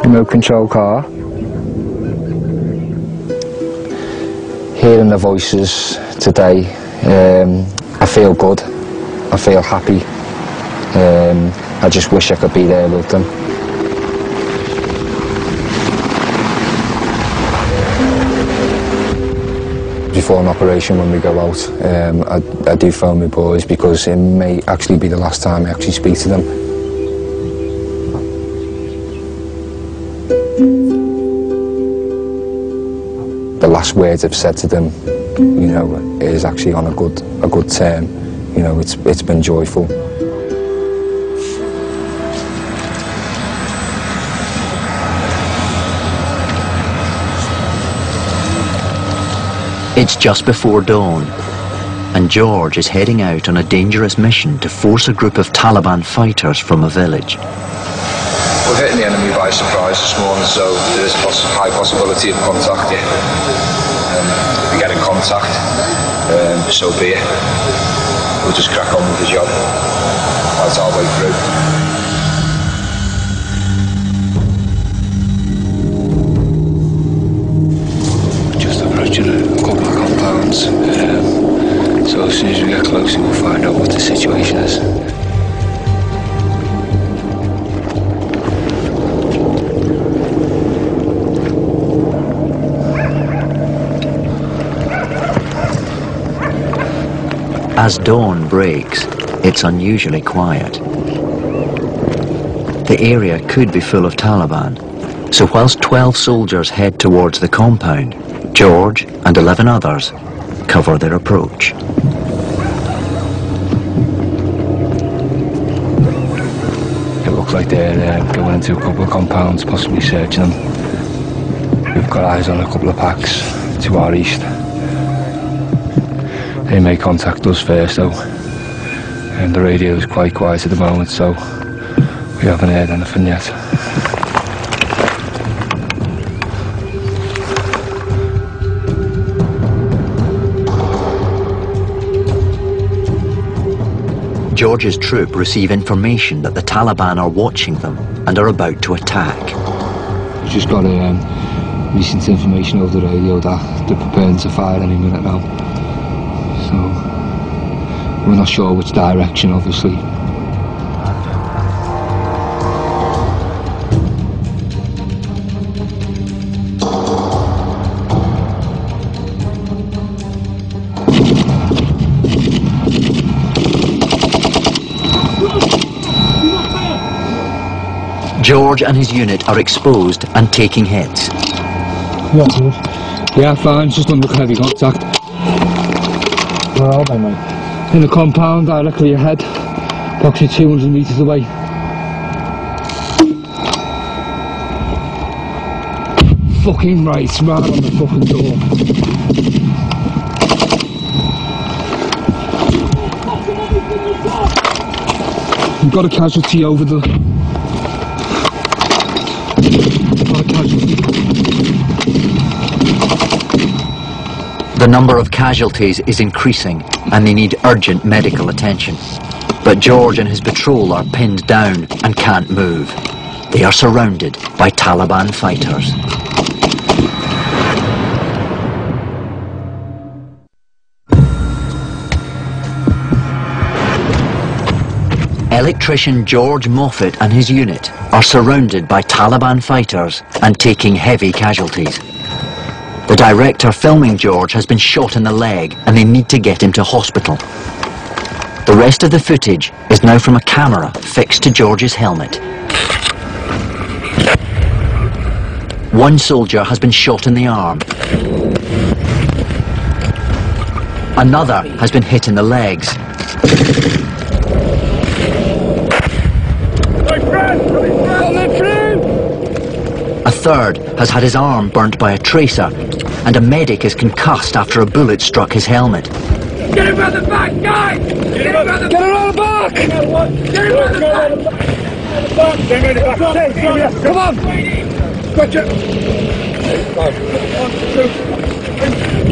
Remote control car. Hearing the voices today, I feel good. I feel happy. I just wish I could be there with them. Before an operation, when we go out, I do phone my boys because it may actually be the last time I actually speak to them. The last words I've said to them, you know, is actually on a good term. You know, it's been joyful. It's just before dawn, and George is heading out on a dangerous mission to force a group of Taliban fighters from a village. We're hitting the enemy by surprise this morning, so there's a high possibility of contact. If we get in contact, so be it. We'll just crack on with the job. Fight our way through. A couple of compounds, so as soon as we get closer we'll find out what the situation is. As dawn breaks, it's unusually quiet. The area could be full of Taliban, so whilst 12 soldiers head towards the compound, George and 11 others cover their approach. It looks like they're going into a couple of compounds, possibly searching them. We've got eyes on a couple of packs to our east. They may contact us first though, and the radio is quite quiet at the moment, so we haven't heard anything yet. George's troop receive information that the Taliban are watching them and are about to attack. We've just got recent information over the radio that they're preparing to fire any minute now. So we're not sure which direction, obviously. George and his unit are exposed and taking hits. Yeah, fine, just under heavy contact. Where are they, mate? In the compound, directly ahead, approximately 200 metres away. Fucking right, on the fucking door. We've got a casualty over the... The number of casualties is increasing and they need urgent medical attention. But George and his patrol are pinned down and can't move. They are surrounded by Taliban fighters. Electrician George Moffat and his unit are surrounded by Taliban fighters and taking heavy casualties. The director filming George has been shot in the leg and they need to get him to hospital. The rest of the footage is now from a camera fixed to George's helmet. One soldier has been shot in the arm. Another has been hit in the legs. A third has had his arm burnt by a tracer, and a medic is concussed after a bullet struck his helmet. Get him out the back, guys! Get him out the back! Get him out the back! Get him out the back! Get him out the back! Come on! Gotcha!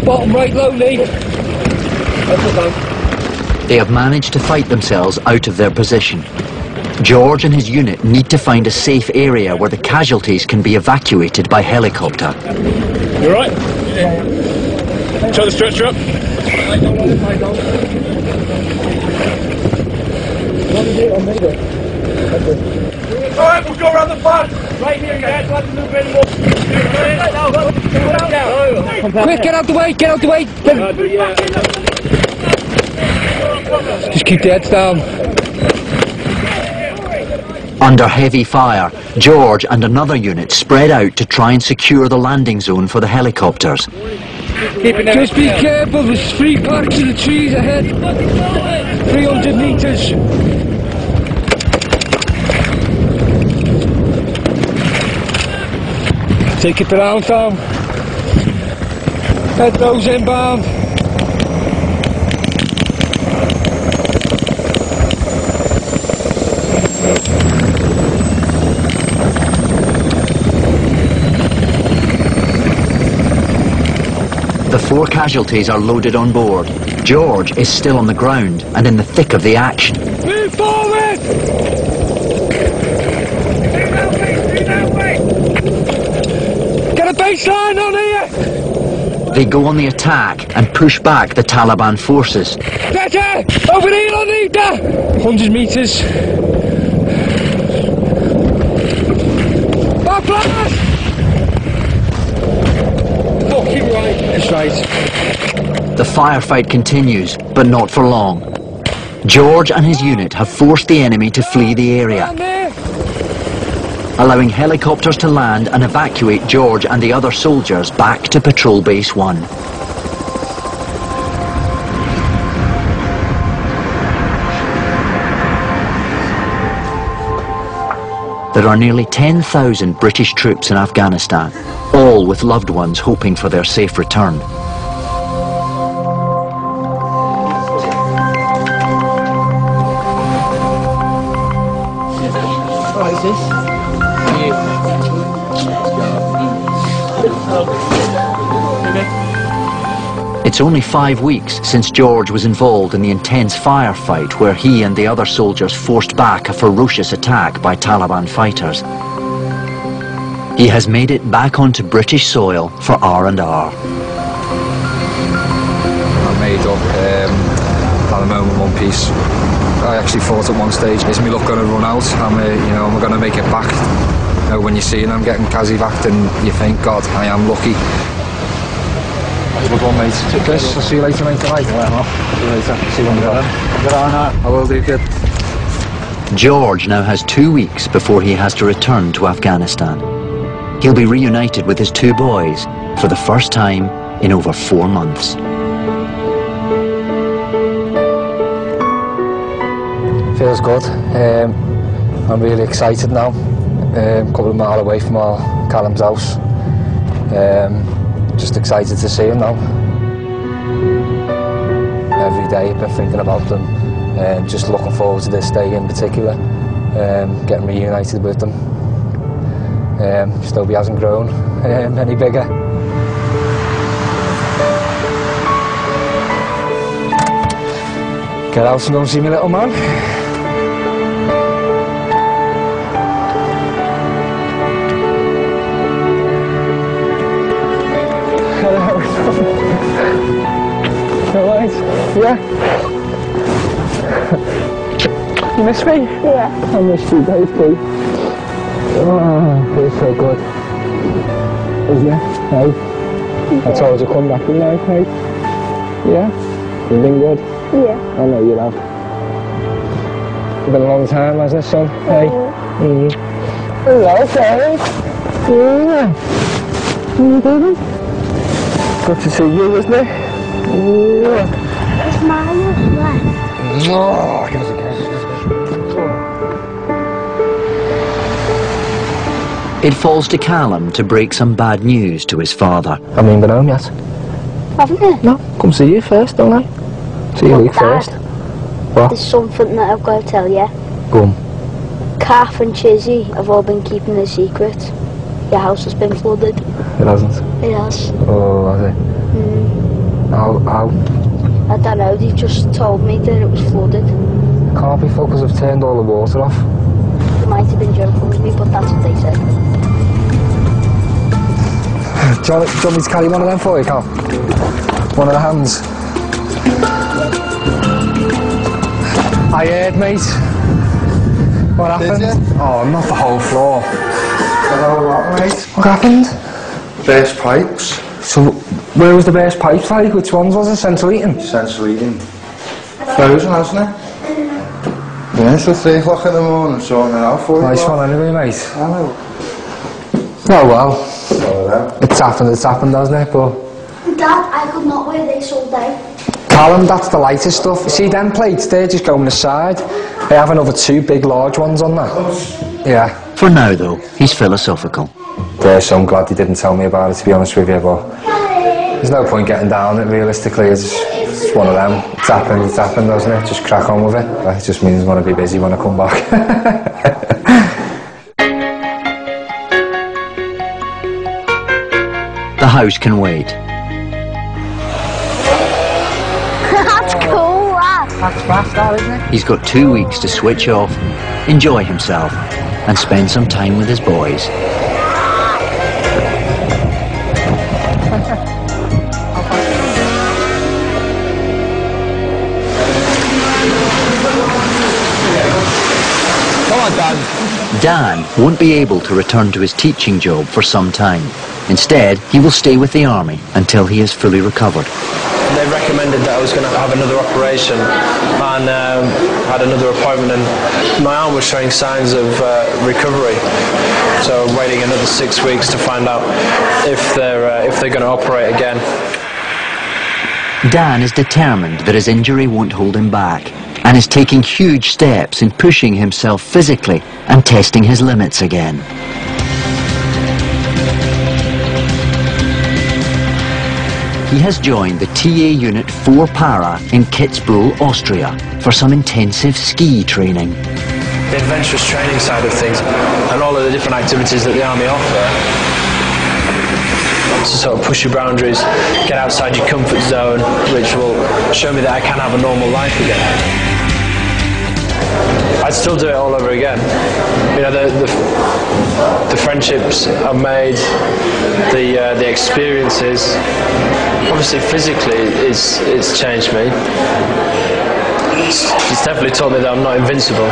Bottom right, low lead. They have managed to fight themselves out of their position. George and his unit need to find a safe area where the casualties can be evacuated by helicopter. You alright? Yeah. Try the stretcher up. Alright, we'll go around the front. Right here, guys. Let's move anymore. Quick, get out the way, get out the way! Just keep the heads down. Under heavy fire, George and another unit spread out to try and secure the landing zone for the helicopters. Just be careful, there's 3 packs in the trees ahead. 300 metres. Take it down, Tom. Head those inbound. The 4 casualties are loaded on board. George is still on the ground and in the thick of the action. Move forward! Get a baseline on here! They go on the attack and push back the Taliban forces. Better! Over here, Anita! 100 metres. Back blast! Fucking right. That's right. The firefight continues, but not for long. George and his unit have forced the enemy to flee the area, allowing helicopters to land and evacuate George and the other soldiers back to Patrol Base 1. There are nearly 10,000 British troops in Afghanistan, all with loved ones hoping for their safe return. It's only 5 weeks since George was involved in the intense firefight where he and the other soldiers forced back a ferocious attack by Taliban fighters. He has made it back onto British soil for R&R. I made up at the moment one piece. I actually thought at one stage, is my luck going to run out? Am I going to make it back? You know, when you're seeing them getting casevaced and you think, God, I am lucky. Good one, mate. Chris, I'll see you later, mate. Right. See you later. See you when you're on. I will do, good. George now has 2 weeks before he has to return to Afghanistan. He'll be reunited with his 2 boys for the first time in over 4 months. Feels good. I'm really excited now. A couple of miles away from Callum's house. Just excited to see him now. Every day I've been thinking about them, and just looking forward to this day in particular, getting reunited with them. Still he hasn't grown any bigger. Get out and go and see my little man. Alright, yeah. You miss me? Yeah. I miss you both too. Oh, feels so good. Isn't it? Hey? I told you come back, didn't I, hey? Yeah? You've been good? Yeah. I know you have. It's been a long time, hasn't it, son? Hey? Hello, Terry. Yeah. How you doing? Good to see you, isn't it? It's Mario left. Oh, give us a kiss. It falls to Callum to break some bad news to his father. I haven't even been home yet. Haven't you? No, come see you first, don't I? See you week first. What? There's something that I've got to tell you. Go on. Kath and Chizzy have all been keeping a secret. Your house has been flooded. It hasn't. It has. Oh, has it? How? I don't know, they just told me that it was flooded. Can't be fuckers have turned all the water off. they might have been joking with me, but that's what they said. Do you want me to carry one of them for you, Cal? One of the hands. I heard, mate. What happened? Oh, not the whole floor. The whole lot, mate. What happened? Burst pipes. So, where was the burst pipes like? Which ones was it? Central heating? Central heating. Frozen, hasn't it? Yeah, so 3 o'clock in the morning, sorting it out for you. Nice one anyway, mate. I know. Oh well. It's happened, doesn't it? But Dad, I could not wear this all day. Callum, that's the lighter stuff. See them plates, they're just going aside. They have another 2 big large ones on that. Yeah. For now, though, he's philosophical. So I'm glad he didn't tell me about it, to be honest with you, but there's no point getting down it, realistically. It's one of them. It's happened, doesn't it? Just crack on with it. It just means I'm going to be busy when I come back. The house can wait. That's cool, lad. That's fast, that, isn't it? He's got 2 weeks to switch off, enjoy himself, and spend some time with his boys. Come on, Dan. Dan won't be able to return to his teaching job for some time. Instead, he will stay with the army until he is fully recovered. They recommended that I was going to have another operation and had another appointment, and my arm was showing signs of recovery. So I'm waiting another 6 weeks to find out if they're going to operate again. Dan is determined that his injury won't hold him back and is taking huge steps in pushing himself physically and testing his limits again. He has joined the TA Unit 4 Para in Kitzbühel, Austria, for some intensive ski training. The adventurous training side of things and all of the different activities that the army offer to sort of push your boundaries, get outside your comfort zone, which will show me that I can have a normal life again. I'd still do it all over again. You know, the friendships I've made, the experiences. Obviously, physically, it's changed me. It's definitely taught me that I'm not invincible.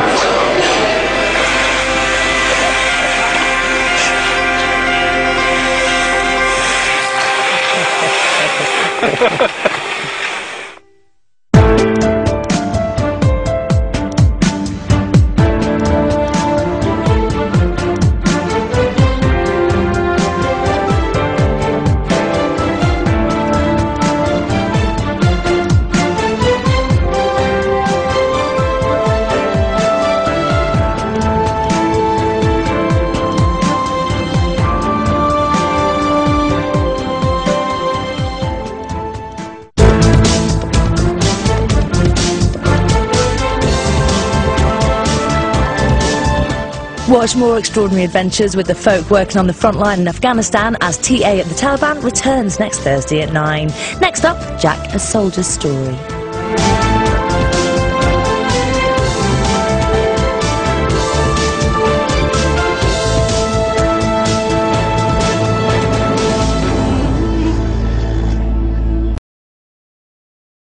Watch more extraordinary adventures with the folk working on the front line in Afghanistan as TA The Taliban returns next Thursday at 9. Next up, Jack, a soldier's story.